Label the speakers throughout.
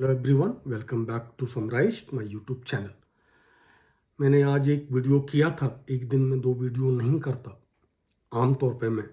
Speaker 1: Hello everyone, welcome back to summarised my YouTube channel. मैंने आज एक वीडियो किया था। एक दिन में 2 वीडियो नहीं करता आमतौर पे मैं,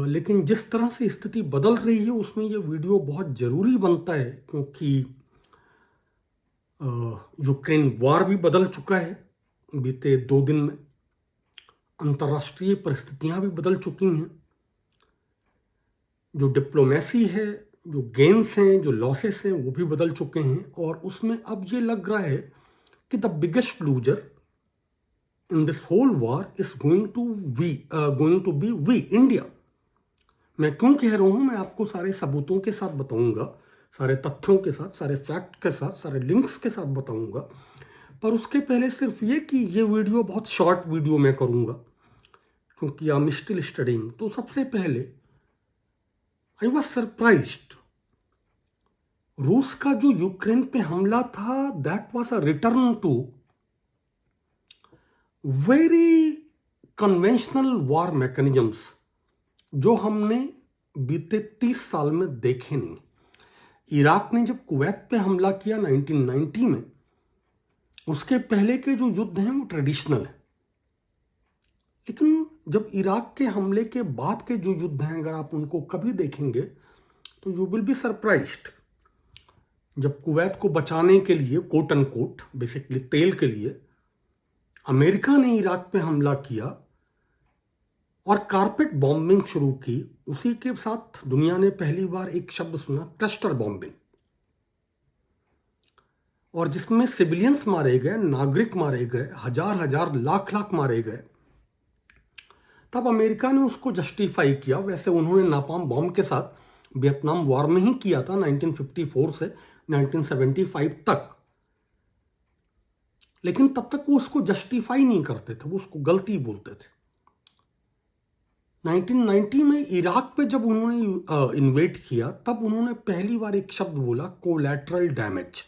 Speaker 1: लेकिन जिस तरह से स्थिति बदल रही है उसमें ये वीडियो बहुत ज़रूरी बनता है, क्योंकि यूक्रेन वॉर भी बदल चुका है बीते 2 दिन में। अंतर्राष्ट्रीय परिस्थितियां भी बदल चुकी हैं। जो डिप्लोमेसी है, जो गेन्स हैं, जो लॉसेस हैं, वो भी बदल चुके हैं। और उसमें अब ये लग रहा है कि the biggest loser in this whole war is going to be we India। मैं क्यों कह रहा हूं, मैं आपको सारे सबूतों के साथ बताऊंगा, सारे तथ्यों के साथ, सारे फैक्ट के साथ, सारे लिंक्स के साथ बताऊंगा। पर उसके पहले सिर्फ ये कि ये वीडियो बहुत शॉर्ट वीडियो मैं करूंगा, क्योंकि आई एम स्टिल स्टडिंग। तो सबसे पहले आई वॉज सरप्राइज्ड। रूस का जो यूक्रेन पे हमला था, that was a return to very conventional war mechanisms जो हमने बीते 30 साल में देखे नहीं। इराक ने जब कुवैत पे हमला किया 1990 में, उसके पहले के जो युद्ध हैं वो ट्रेडिशनल है। लेकिन जब इराक के हमले के बाद के जो युद्ध हैं, अगर आप उनको कभी देखेंगे तो यू विल बी सरप्राइज्ड। जब कुवैत को बचाने के लिए, कोट एंड कोट, बेसिकली तेल के लिए, अमेरिका ने इराक पे हमला किया और कारपेट बॉम्बिंग शुरू की, उसी के साथ दुनिया ने पहली बार एक शब्द सुना, क्लस्टर बॉम्बिंग, और जिसमें सिविलियंस मारे गए, नागरिक मारे गए, हजार हजार लाख लाख मारे गए। तब अमेरिका ने उसको जस्टिफाई किया। वैसे उन्होंने नापाम बॉम्ब के साथ वियतनाम वॉर में ही किया था 1954 से 1975 तक, लेकिन तब तक वो उसको जस्टिफाई नहीं करते थे, वो उसको गलती बोलते थे। 1990 में इराक पे जब उन्होंने इन्वेट किया, तब उन्होंने पहली बार एक शब्द बोला, कोलैटरल डैमेज,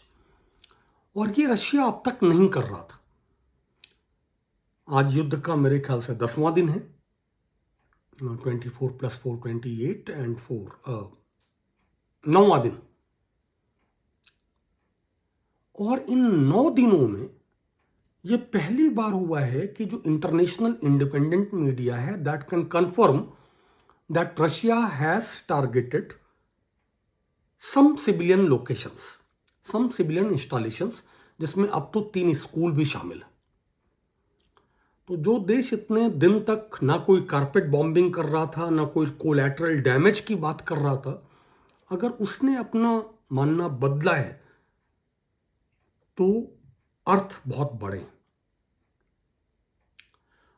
Speaker 1: और ये रशिया अब तक नहीं कर रहा था। आज युद्ध का मेरे ख्याल से 10वां दिन है, 24 + 4 28 एंड 4 9वां दिन। और इन 9 दिनों में ये पहली बार हुआ है कि जो इंटरनेशनल इंडिपेंडेंट मीडिया है, that can confirm that Russia has targeted some civilian locations, some civilian installations, जिसमें अब तो 3 स्कूल भी शामिल है। तो जो देश इतने दिन तक ना कोई कारपेट बॉम्बिंग कर रहा था, ना कोई कोलैटरल डैमेज की बात कर रहा था, अगर उसने अपना मानना बदला है तो अर्थ बहुत बड़े हैं।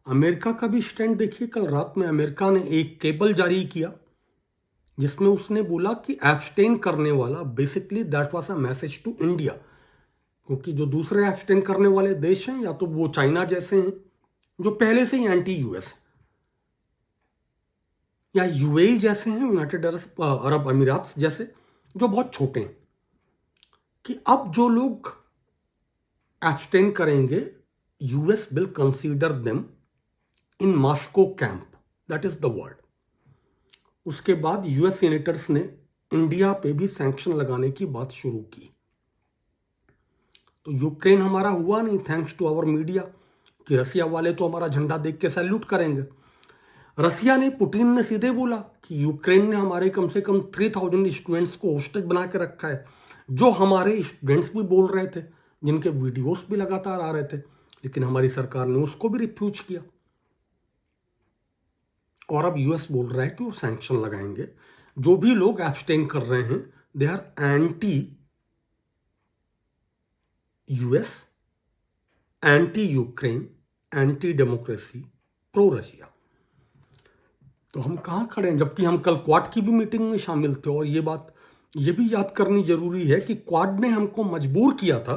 Speaker 1: अमेरिका का भी स्टैंड देखिए। कल रात में अमेरिका ने एक केबल जारी किया जिसमें उसने बोला कि एब्सटेन करने वाला, basically that was a message to India, क्योंकि जो दूसरे एब्सटेन करने वाले देश हैं, या तो वो चाइना जैसे हैं जो पहले से ही एंटी यूएस, या यूएई जैसे हैं, यूनाइटेड अरब अमीरात जैसे, जो बहुत छोटे हैं, कि अब जो लोग एब्सटेन करेंगे, US will consider them in Moscow camp, that is the word. उसके बाद यूएस सीनेटर्स ने इंडिया पे भी सैंक्शन लगाने की बात शुरू की। तो यूक्रेन हमारा हुआ नहीं, थैंक्स टू आवर मीडिया, कि रसिया वाले तो हमारा झंडा देख के सैल्यूट करेंगे। रसिया ने, पुतिन ने सीधे बोला कि यूक्रेन ने हमारे कम से कम 3000 स्टूडेंट्स को होस्टेज बना के रखा है, जो हमारे स्टूडेंट्स भी बोल रहे थे, जिनके वीडियोस भी लगातार आ रहे थे, लेकिन हमारी सरकार ने उसको भी रिफ्यूज किया। और अब यूएस बोल रहा है कि वो सैंक्शन लगाएंगे। जो भी लोग एब्सटेन कर रहे हैं, they are anti US, anti Ukraine, anti democracy, pro Russia. तो हम कहाँ खड़े हैं, जबकि हम कल क्वाड की भी मीटिंग में शामिल थे। और ये बात ये भी याद करनी जरूरी है कि क्वाड ने हमको मजबूर किया था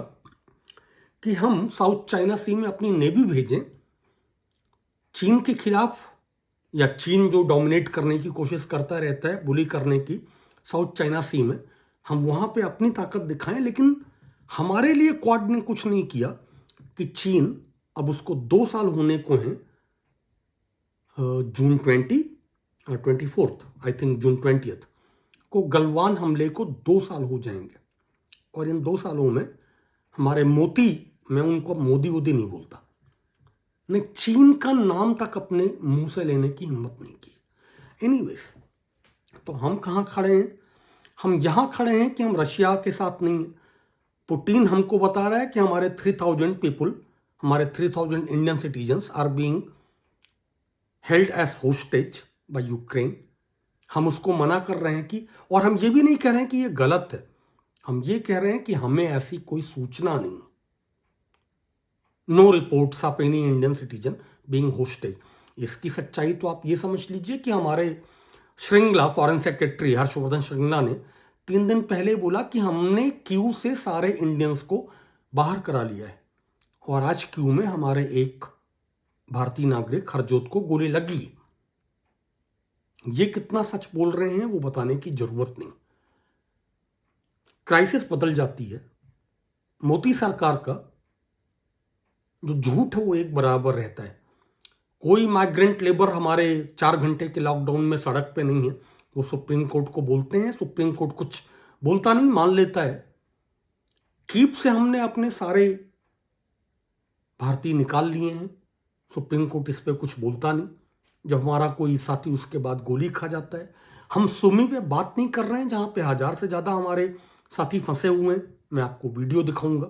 Speaker 1: कि हम साउथ चाइना सी में अपनी नेवी भेजें चीन के खिलाफ, या चीन जो डोमिनेट करने की कोशिश करता रहता है, बुली करने की, साउथ चाइना सी में हम वहां पे अपनी ताकत दिखाएं। लेकिन हमारे लिए क्वाड ने कुछ नहीं किया कि चीन, अब उसको 2 साल होने को हैं, जून 24 आई थिंक, जून 20 को गलवान हमले को 2 साल हो जाएंगे। और इन 2 सालों में हमारे मोदी, मैं उनको मोदी वोदी नहीं बोलता, ने चीन का नाम तक अपने मुंह से लेने की हिम्मत नहीं की। एनीवेज, तो हम कहाँ खड़े हैं? हम यहाँ खड़े हैं कि हम रशिया के साथ नहीं हैं। पुतिन हमको बता रहा है कि हमारे 3000 पीपल, हमारे 3000 Indian citizens are being held as hostage by Ukraine. हम उसको मना कर रहे हैं कि, और हम ये भी नहीं कह रहे हैं कि ये गलत है, हम ये कह रहे हैं कि हमें ऐसी कोई सूचना नहीं, no reports of any Indian citizen being hostage. इसकी सच्चाई तो आप ये समझ लीजिए कि हमारे श्रृंगला, फॉरेन सेक्रेटरी हर्षवर्धन श्रृंगला ने 3 दिन पहले बोला कि हमने क्यू से सारे इंडियंस को बाहर करा लिया है, और आज क्यू में हमारे एक भारतीय नागरिक हरजोत को गोली लगी। ये कितना सच बोल रहे हैं वो बताने की जरूरत नहीं। क्राइसिस बदल जाती है। मोदी सरकार का जो झूठ है वो एक बराबर रहता है। कोई माइग्रेंट लेबर हमारे 4 घंटे के लॉकडाउन में सड़क पे नहीं है। वो सुप्रीम कोर्ट को बोलते हैं, सुप्रीम कोर्ट कुछ बोलता नहीं, मान लेता है। कीप से हमने अपने सारे भारतीय निकाल लिए हैं, सुप्रीम कोर्ट इस पे कुछ बोलता नहीं। जब हमारा कोई साथी उसके बाद गोली खा जाता है। हम सुमी पे बात नहीं कर रहे हैं जहां पे 1000 से ज्यादा हमारे साथी फंसे हुए हैं। मैं आपको वीडियो दिखाऊंगा।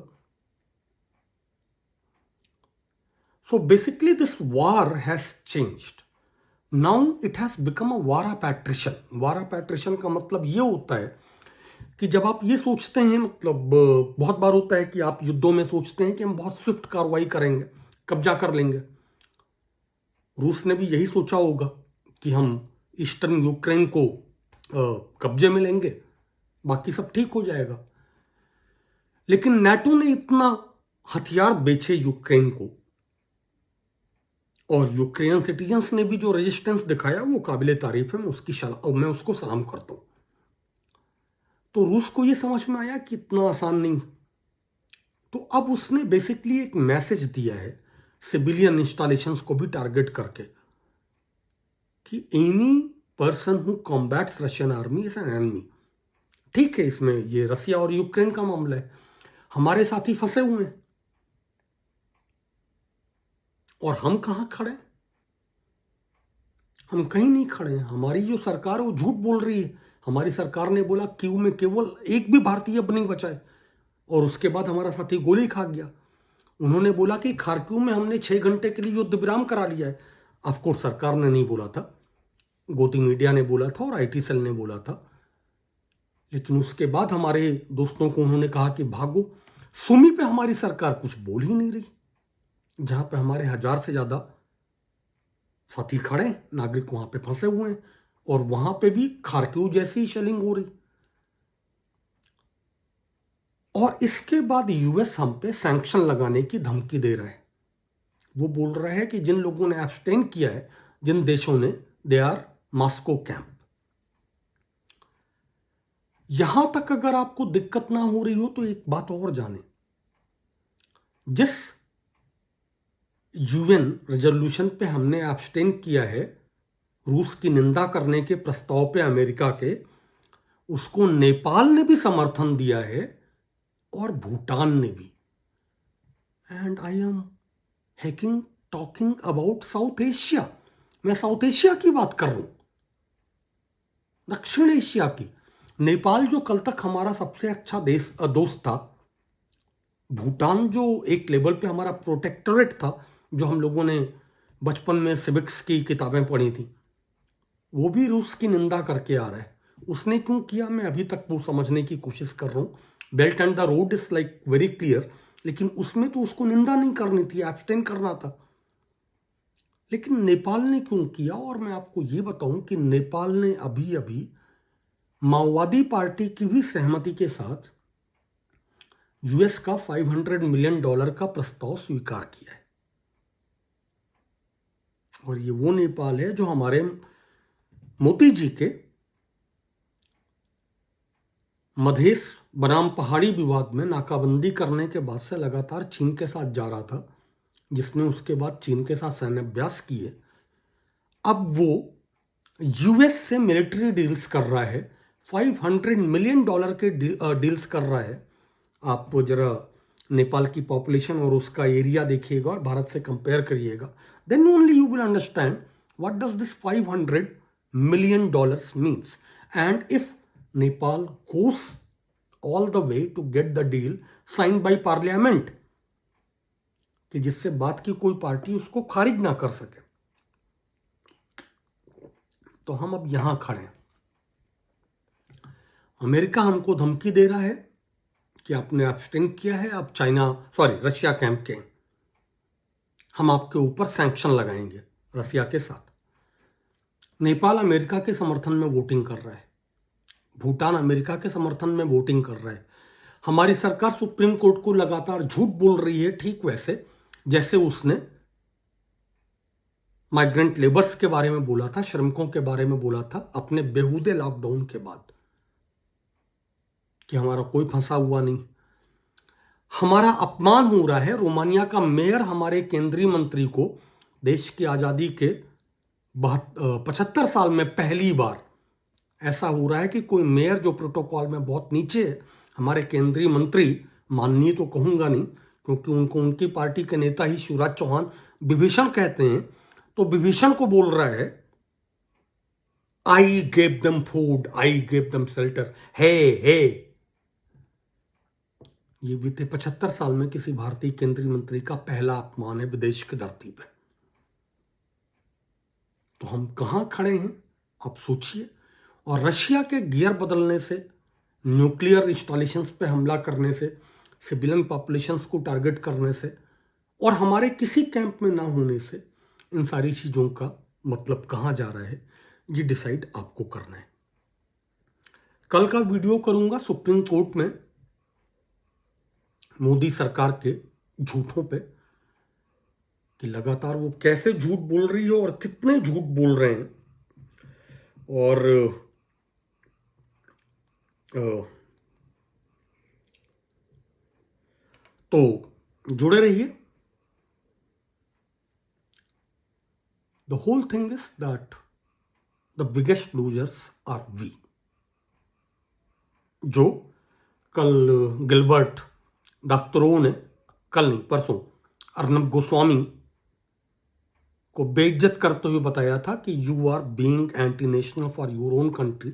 Speaker 1: So basically this war has changed. Now it has become a war of attrition. War of attrition का मतलब ये होता है कि जब आप ये सोचते हैं, मतलब बहुत बार होता है कि आप युद्धों में सोचते हैं कि हम बहुत स्विफ्ट कार्रवाई करेंगे, कब्जा कर लेंगे। रूस ने भी यही सोचा होगा कि हम ईस्टर्न यूक्रेन को कब्जे में लेंगे, बाकी सब ठीक हो जाएगा। लेकिन नाटो ने इतना हथियार बेचे यूक्रेन को, और यूक्रेन सिटीजन्स ने भी जो रेजिस्टेंस दिखाया वो काबिले तारीफ है। मैं उसको सलाम करता हूं। तो रूस को ये समझ में आया कि इतना आसान नहीं। तो अब उसने बेसिकली एक मैसेज दिया है सिविलियन इंस्टॉलेशंस को भी टारगेट करके कि any person who combats Russian army is an enemy. ठीक है, इसमें ये रसिया और यूक्रेन का मामला है, हमारे साथी फंसे हुए हैं, और हम कहां खड़े? हम कहीं नहीं खड़े हैं। हमारी जो सरकार है वो झूठ बोल रही है। हमारी सरकार ने बोला क्यू में केवल एक भी भारतीय अब नहीं बचा है, और उसके बाद हमारा साथी गोली खा गया। उन्होंने बोला कि खार्किव में हमने 6 घंटे के लिए युद्ध विराम करा लिया है। ऑफकोर्स सरकार ने नहीं बोला था, गोदी मीडिया ने बोला था और आईटी सेल ने बोला था। लेकिन उसके बाद हमारे दोस्तों को उन्होंने कहा कि भागो। सुमी पे हमारी सरकार कुछ बोल ही नहीं रही, जहां पे हमारे 1000 से ज्यादा साथी खड़े, नागरिक वहां पे फंसे हुए हैं, और वहां पे भी खार्किव जैसी शेलिंग हो रही। और इसके बाद यूएस हम पे सैंक्शन लगाने की धमकी दे रहा है। वो बोल रहा है कि जिन लोगों ने एब्सटेन किया है, जिन देशों ने, दे आर मॉस्को कैंप। यहां तक अगर आपको दिक्कत ना हो रही हो तो एक बात और जाने, जिस यूएन रेजोल्यूशन पे हमने एब्सटेन किया है रूस की निंदा करने के प्रस्ताव पे अमेरिका के, उसको नेपाल ने भी समर्थन दिया है और भूटान ने भी। And I am hacking talking about south Asia. मैं साउथ एशिया की बात कर रहा हूं, दक्षिण एशिया की। नेपाल जो कल तक हमारा सबसे अच्छा दोस्त था, भूटान जो एक लेवल पे हमारा प्रोटेक्टोरेट था, जो हम लोगों ने बचपन में सिविक्स की किताबें पढ़ी थी, वो भी रूस की निंदा करके आ रहा है। उसने क्यों किया मैं अभी तक वो समझने की कोशिश कर रहा हूं। Belt and the road is like very clear, लेकिन उसमें तो उसको निंदा नहीं करनी थी, एब्सटेन करना था। लेकिन नेपाल ने क्यों किया? और मैं आपको ये बताऊं कि नेपाल ने अभी अभी माओवादी पार्टी की भी सहमति के साथ यूएस का $500 मिलियन का प्रस्ताव स्वीकार किया है। और ये वो नेपाल है जो हमारे मोदी जी के मधेश बनाम पहाड़ी विवाद में नाकाबंदी करने के बाद से लगातार चीन के साथ जा रहा था, जिसने उसके बाद चीन के साथ सैन्य अभ्यास किए। अब वो यूएस से मिलिट्री डील्स कर रहा है, $500 मिलियन के डील्स कर रहा है, आप जरा नेपाल की पॉपुलेशन और उसका एरिया देखिएगा और भारत से कंपेयर करिएगा, then only you will understand what does this $500 million means. And if Nepal goes all the way to get the deal sign by parliament, कि जिससे बात की कोई पार्टी उसको खारिज ना कर सके, तो हम अब यहां खड़े हैं. अमेरिका हमको धमकी दे रहा है कि आपने एब्सटेन किया है, आप रशिया कैंप के, हम आपके ऊपर सैंक्शन लगाएंगे रशिया के साथ. नेपाल अमेरिका के समर्थन में वोटिंग कर रहा है, भूटान अमेरिका के समर्थन में वोटिंग कर रहा है. हमारी सरकार सुप्रीम कोर्ट को लगातार झूठ बोल रही है, ठीक वैसे जैसे उसने माइग्रेंट लेबर्स के बारे में बोला था, श्रमिकों के बारे में बोला था अपने बेहूदे लॉकडाउन के बाद, कि हमारा कोई फंसा हुआ नहीं. हमारा अपमान हो रहा है. रोमानिया का मेयर हमारे केंद्रीय मंत्री को देश की आजादी के 75 साल में पहली बार ऐसा हो रहा है कि कोई मेयर जो प्रोटोकॉल में बहुत नीचे है, हमारे केंद्रीय मंत्री, माननीय तो कहूंगा नहीं क्योंकि उनको उनकी पार्टी के नेता ही शिवराज चौहान विभीषण कहते हैं, तो विभीषण को बोल रहा है I gave them food, I gave them shelter. हे ये बीते 75 साल में किसी भारतीय केंद्रीय मंत्री का पहला अपमान है विदेश की धरती पे. तो हम कहां खड़े हैं आप सोचिए. और रशिया के गियर बदलने से, न्यूक्लियर इंस्टॉलेशंस पे हमला करने से, सिविलियन पॉपुलेशंस को टारगेट करने से और हमारे किसी कैंप में ना होने से, इन सारी चीजों का मतलब कहां जा रहा है ये डिसाइड आपको करना है. कल का वीडियो करूंगा सुप्रीम कोर्ट में मोदी सरकार के झूठों पे, कि लगातार वो कैसे झूठ बोल रही है और कितने झूठ बोल रहे हैं. और तो जुड़े रहिए. The whole thing is that the biggest losers are we. जो कल गिलबर्ट डॉक्टरों ने, कल नहीं परसों, अर्नब गोस्वामी को बेइज्जत करते हुए बताया था कि you are being anti national for your own country,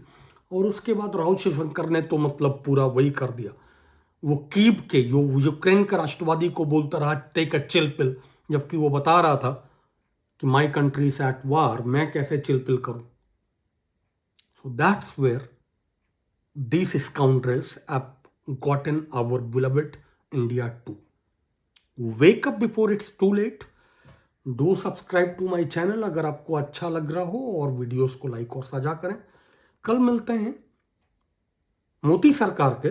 Speaker 1: और उसके बाद राहुल शिवशंकर ने तो मतलब पूरा वही कर दिया. वो कीव के यूक्रेन का राष्ट्रवादी को बोलता रहा टेक अ चिल पिल, जबकि वो बता रहा था कि my country is at war, मैं कैसे चिल पिल करूं. So that's where these scoundrels have gotten our beloved India too. Wake up before it's too late. Do subscribe to my channel अगर आपको अच्छा लग रहा हो, और वीडियोस को लाइक और साझा करें. कल मिलते हैं मोदी सरकार के.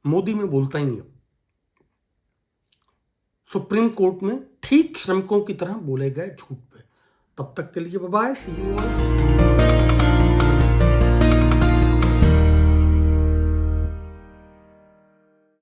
Speaker 1: मोदी में बोलता ही नहीं, सुप्रीम कोर्ट में ठीक श्रमिकों की तरह बोले गए झूठ पे. तब तक के लिए bye bye, see you all.